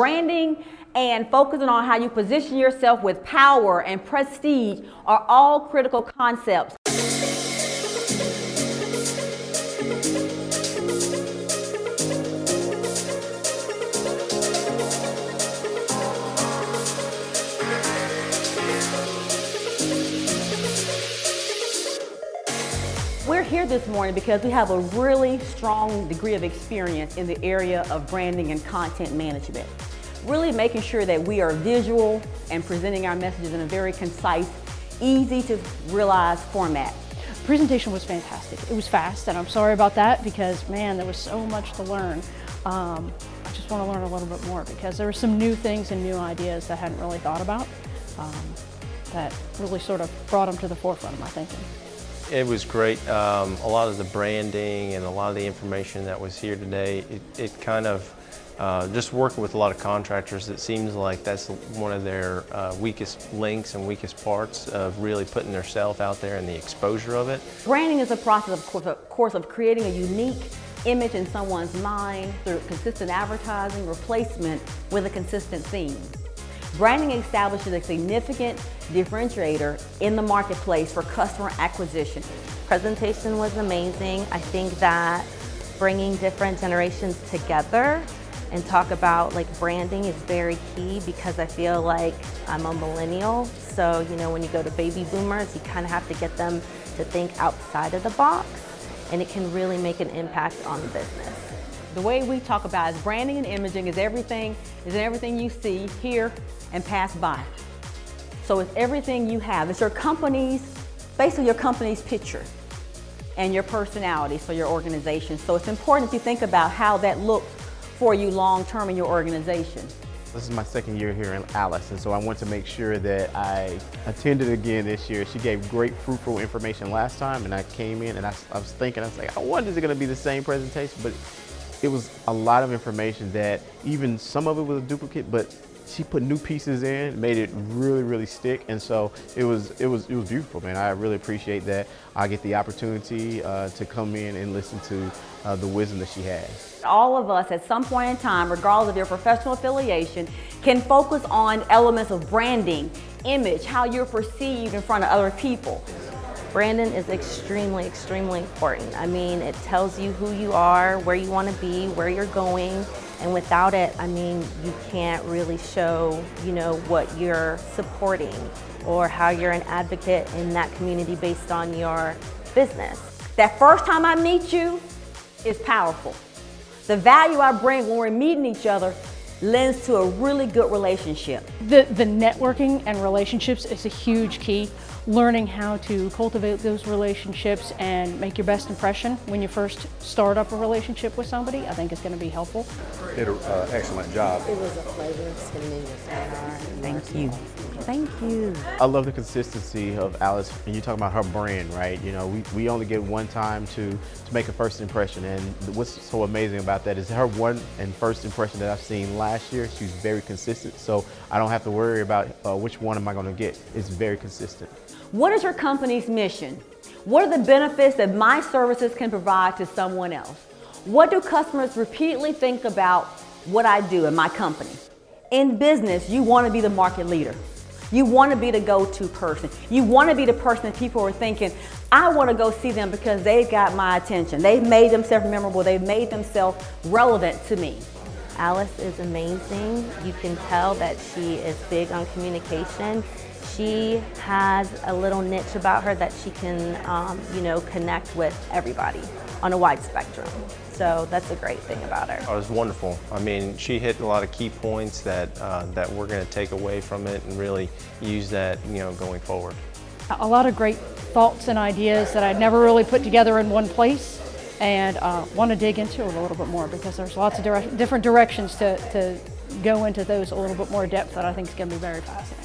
branding and focusing on how you position yourself with power and prestige are all critical concepts. We're here this morning because we have a really strong degree of experience in the area of branding and content management. Really making sure that we are visual and presenting our messages in a very concise, easy to realize format. The presentation was fantastic. It was fast, and I'm sorry about that because, man, there was so much to learn. I just want to learn a little bit more because there were some new things and new ideas that I hadn't really thought about that really sort of brought them to the forefront of my thinking. It was great. A lot of the branding and a lot of the information that was here today, it kind of, just working with a lot of contractors, it seems like that's one of their weakest links and weakest parts of really putting themselves out there and the exposure of it. Branding is a process, of course, of creating a unique image in someone's mind through consistent advertising or placement with a consistent theme. Branding establishes a significant differentiator in the marketplace for customer acquisition. Presentation was amazing. I think that bringing different generations together and talk about branding is very key because I feel like I'm a millennial. So, when you go to baby boomers, you kind of have to get them to think outside of the box, and it can really make an impact on the business. The way we talk about is branding and imaging is everything you see, hear, and pass by. So it's everything you have. It's your company's, basically your company's picture and your personality for your organization. So it's important that you think about how that looks for you long term in your organization. This is my second year here in Alice, and so I want to make sure that I attended again this year. She gave great, fruitful information last time, and I came in and I was thinking, I was like, I wonder is it going to be the same presentation, but it was a lot of information that even some of it was a duplicate, but she put new pieces in, made it really, really stick, and so it was beautiful, man. I really appreciate that. I get the opportunity to come in and listen to the wisdom that she has. All of us at some point in time, regardless of your professional affiliation, can focus on elements of branding, image, how you're perceived in front of other people. Branding is extremely, extremely important. I mean, it tells you who you are, where you want to be, where you're going, and without it, I mean, you can't really show, what you're supporting or how you're an advocate in that community based on your business. That first time I meet you is powerful. The value I bring when we're meeting each other lends to a really good relationship. The networking and relationships is a huge key. Learning how to cultivate those relationships and make your best impression when you first start up a relationship with somebody, I think is going to be helpful. Did an excellent job. It was a pleasure attending your seminar. Thank you. Thank you. I love the consistency of Alice, and you talk about her brand, right? We only get one time to make a first impression, and what's so amazing about that is her one and first impression that I've seen last year, she was very consistent, so I don't have to worry about which one am I going to get. It's very consistent. What is your company's mission? What are the benefits that my services can provide to someone else? What do customers repeatedly think about what I do in my company? In business, you want to be the market leader. You want to be the go-to person. You want to be the person that people are thinking, I want to go see them because they've got my attention. They've made themselves memorable. They've made themselves relevant to me. Alice is amazing. You can tell that she is big on communication. She has a little niche about her that she can, connect with everybody on a wide spectrum. So that's a great thing about her. Oh, it was wonderful. I mean, she hit a lot of key points that we're going to take away from it and really use that, going forward. A lot of great thoughts and ideas that I'd never really put together in one place, and want to dig into it a little bit more because there's lots of different directions to go into those a little bit more depth that I think is going to be very fascinating.